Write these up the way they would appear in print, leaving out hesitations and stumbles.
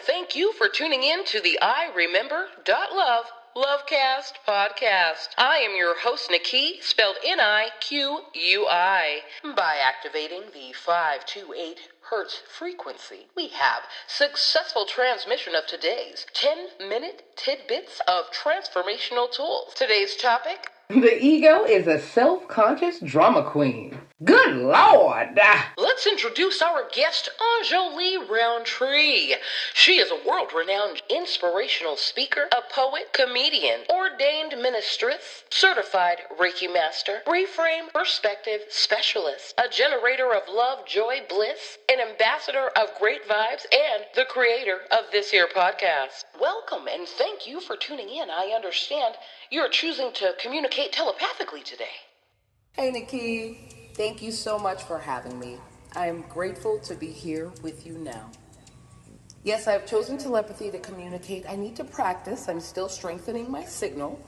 thank you for tuning in to the I Remember Lovecast podcast. I am your host, Nikki, spelled Niqui. By activating the 528 Hertz frequency, we have successful transmission of today's 10-minute tidbits of transformational tools. Today's topic: the ego is a self-conscious drama queen. Good Lord! Let's introduce our guest, Enjoli Roundtree. She is a world-renowned inspirational speaker, a poet, comedian, ordained ministress, certified Reiki master, reframe perspective specialist, a generator of love, joy, bliss, an ambassador of great vibes, and the creator of this here podcast. Welcome, and thank you for tuning in. I understand you're choosing to communicate telepathically today. Hey, Nikki. Thank you so much for having me. I am grateful to be here with you now. Yes, I've chosen telepathy to communicate. I need to practice. I'm still strengthening my signal.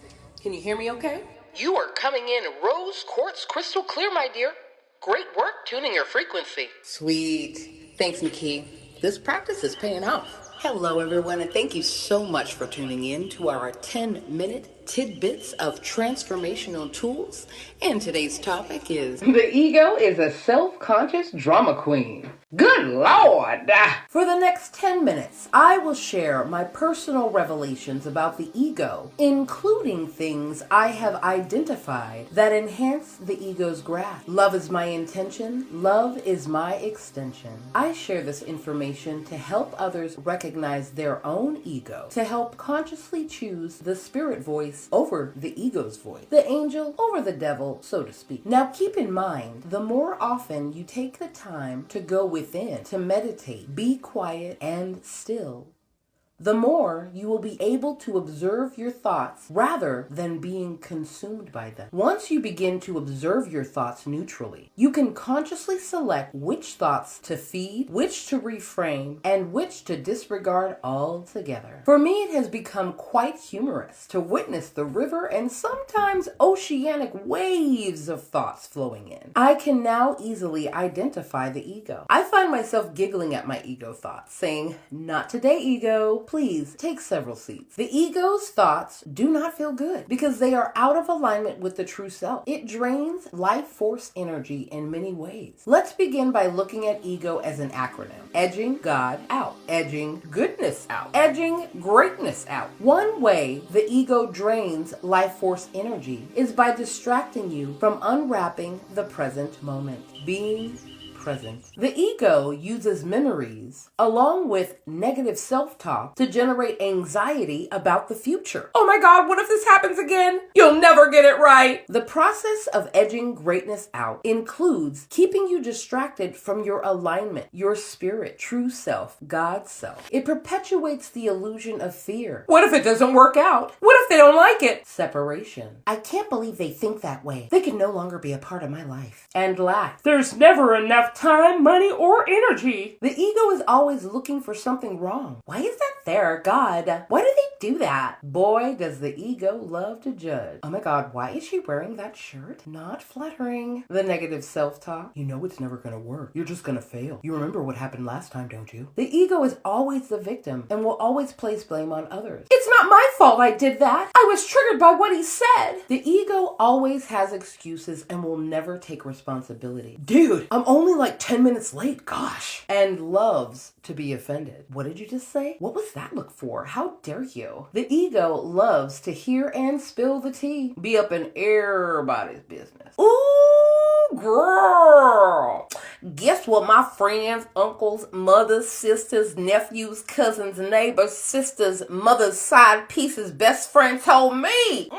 Can you hear me okay? You are coming in rose quartz crystal clear, my dear. Great work tuning your frequency. Sweet. Thanks, Nikki. This practice is paying off. Hello, everyone, and thank you so much for tuning in to our 10-minute tidbits of transformational tools. And today's topic is: the ego is a self-conscious drama queen. Good Lord! For the next 10 minutes, I will share my personal revelations about the ego, including things I have identified that enhance the ego's grasp. Love is my intention. Love is my extension. I share this information to help others recognize their own ego, to help consciously choose the spirit voice over the ego's voice, the angel over the devil, so to speak. Now keep in mind, the more often you take the time to go within, to meditate, be quiet and still, the more you will be able to observe your thoughts rather than being consumed by them. Once you begin to observe your thoughts neutrally, you can consciously select which thoughts to feed, which to reframe, and which to disregard altogether. For me, it has become quite humorous to witness the river and sometimes oceanic waves of thoughts flowing in. I can now easily identify the ego. I find myself giggling at my ego thoughts, saying, "Not today, ego. Please take several seats." The ego's thoughts do not feel good because they are out of alignment with the true self. It drains life force energy in many ways. Let's begin by looking at ego as an acronym: edging God out, edging goodness out, edging greatness out. One way the ego drains life force energy is by distracting you from unwrapping the present moment, being present. The ego uses memories along with negative self-talk to generate anxiety about the future. Oh my God, what if this happens again? You'll never get it right. The process of edging greatness out includes keeping you distracted from your alignment, your spirit, true self, God's self. It perpetuates the illusion of fear. What if it doesn't work out? What if they don't like it? Separation. I can't believe they think that way. They can no longer be a part of my life. And lack. There's never enough time, money, or energy. The ego is always looking for something wrong. Why is that there, God? Why do they do that? Boy, does the ego love to judge. Oh my God, why is she wearing that shirt? Not flattering. The negative self-talk. You know it's never gonna work. You're just gonna fail. You remember what happened last time, don't you? The ego is always the victim and will always place blame on others. It's not my fault I did that. I was triggered by what he said. The ego always has excuses and will never take responsibility. Dude, I'm only like 10 minutes late, gosh. And loves to be offended. What did you just say? What was that look for? How dare you? The ego loves to hear and spill the tea. Be up in everybody's business. Ooh, girl. Guess what my friends, uncles, mothers, sisters, nephews, cousins, neighbors, sisters, mothers, side pieces, best friend told me?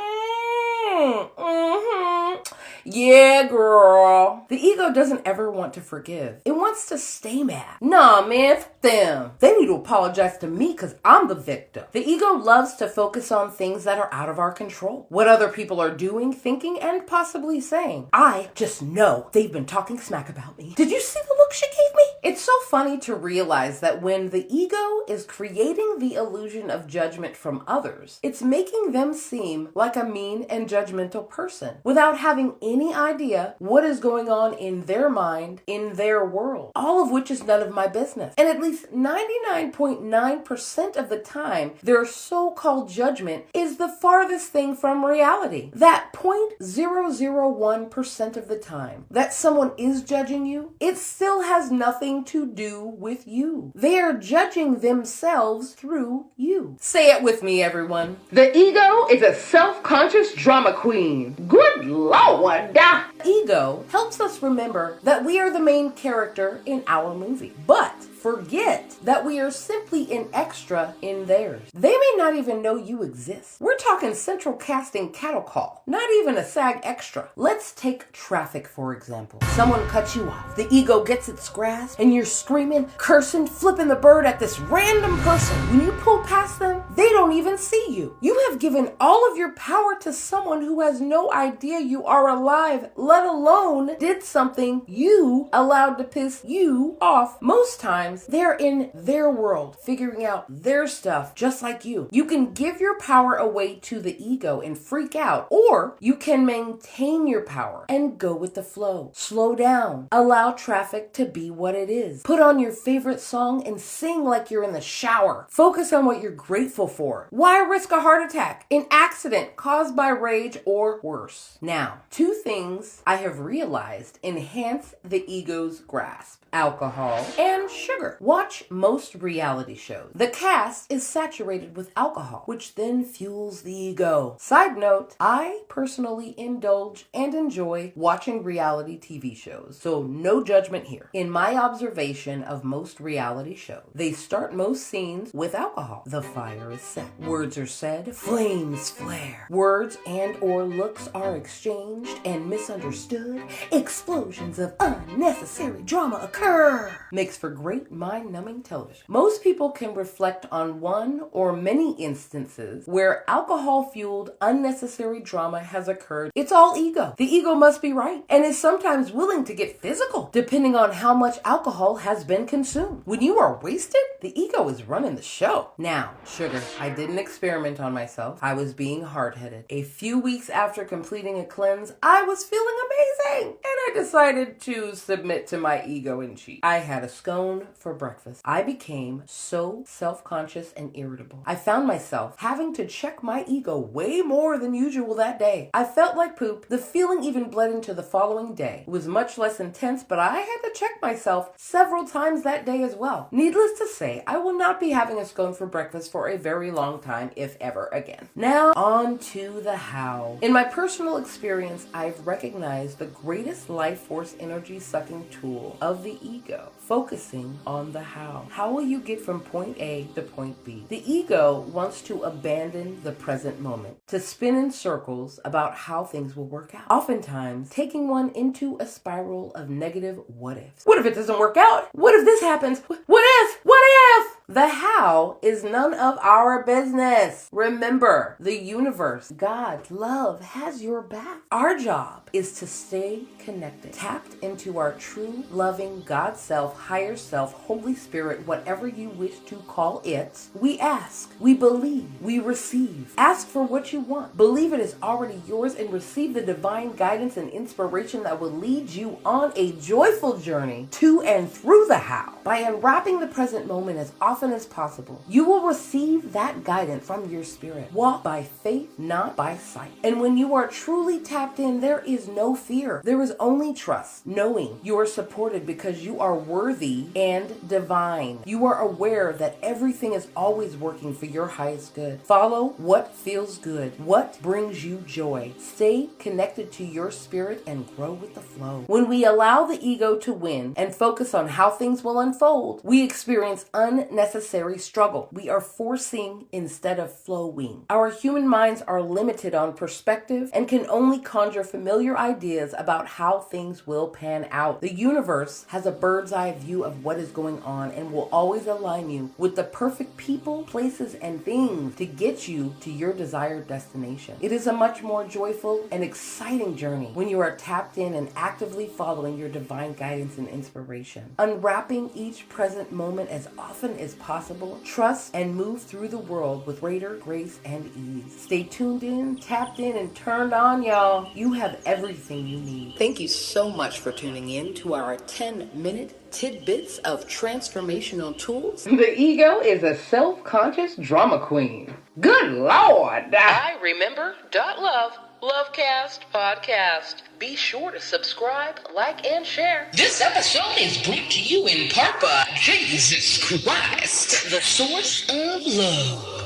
Yeah, girl. The ego doesn't ever want to forgive. It wants to stay mad. Nah, man, f them. They need to apologize to me because I'm the victim. The ego loves to focus on things that are out of our control. What other people are doing, thinking, and possibly saying. I just know they've been talking smack about me. Did you see the look she gave me? It's so funny to realize that when the ego is creating the illusion of judgment from others, it's making them seem like a mean and judgmental person without having any idea what is going on in their mind, in their world, all of which is none of my business. And at least 99.9% of the time, their so-called judgment is the farthest thing from reality. That 0.001% of the time that someone is judging you, it still has nothing to do with you. They are judging themselves through you. Say it with me, everyone. The ego is a self-conscious drama queen. Good Lord! Ego helps us remember that we are the main character in our movie, but forget that we are simply an extra in theirs. They may not even know you exist. We're talking central casting cattle call, not even a SAG extra. Let's take traffic, for example. Someone cuts you off. The ego gets its grasp, and you're screaming, cursing, flipping the bird at this random person. When you pull past them, they don't even see you. You have given all of your power to someone who has no idea you are alive, let alone did something you allowed to piss you off. Most times, they're in their world, figuring out their stuff just like you. You can give your power away to the ego and freak out, or you can maintain your power and go with the flow. Slow down. Allow traffic to be what it is. Put on your favorite song and sing like you're in the shower. Focus on what you're grateful for. Why risk a heart attack, an accident caused by rage, or worse? Now, 2 things I have realized enhance the ego's grasp: alcohol and sugar. Watch most reality shows. The cast is saturated with alcohol, which then fuels the ego. Side note, I personally indulge and enjoy watching reality TV shows, so no judgment here. In my observation of most reality shows, they start most scenes with alcohol. The fire is set. Words are said. Flames flare. Words and or looks are exchanged and misunderstood. Explosions of unnecessary drama occur. Makes for great mind-numbing television. Most people can reflect on one or many instances where alcohol-fueled unnecessary drama has occurred. It's all ego. The ego must be right and is sometimes willing to get physical depending on how much alcohol has been consumed. When you are wasted, the ego is running the show. Now, sugar. I didn't experiment on myself. I was being hard-headed. A few weeks after completing a cleanse, I was feeling amazing, and I decided to submit to my ego and cheat. I had a scone for breakfast. I became so self-conscious and irritable. I found myself having to check my ego way more than usual that day. I felt like poop. The feeling even bled into the following day. It was much less intense, but I had to check myself several times that day as well. Needless to say, I will not be having a scone for breakfast for a very long time, if ever again. Now, on to the how. In my personal experience, I've recognized the greatest life force energy sucking tool of the ego: focusing on the how. How will you get from point A to point B? The ego wants to abandon the present moment, to spin in circles about how things will work out, oftentimes taking one into a spiral of negative what ifs. What if it doesn't work out? What if this happens? What if? What if? The how is none of our business. Remember, the universe, God, love has your back. Our job is to stay connected, tapped into our true, loving God self, higher self, Holy Spirit, whatever you wish to call it. We ask, we believe, we receive. Ask for what you want. Believe it is already yours and receive the divine guidance and inspiration that will lead you on a joyful journey to and through the how. By unwrapping the present moment as often as possible, you will receive that guidance from your spirit. Walk by faith, not by sight. And when you are truly tapped in, there is no fear. There is only trust, knowing you are supported because you are worthy and divine. You are aware that everything is always working for your highest good. Follow what feels good, what brings you joy. Stay connected to your spirit and grow with the flow. When we allow the ego to win and focus on how things will unfold, we experience unnecessary we struggle. We are forcing instead of flowing. Our human minds are limited on perspective and can only conjure familiar ideas about how things will pan out. The universe has a bird's eye view of what is going on and will always align you with the perfect people, places, and things to get you to your desired destination. It is a much more joyful and exciting journey when you are tapped in and actively following your divine guidance and inspiration. Unwrapping each present moment as often as possible, trust and move through the world with greater grace and ease. Stay tuned in, tapped in, and turned on, y'all. You have everything you need. Thank you so much for tuning in to our 10-minute tidbits of transformational tools. The ego is a self-conscious drama queen. Good Lord! I remember .love. Lovecast Podcast. Be sure to subscribe, like, and share. This episode is brought to you in part by Jesus Christ, the source of love.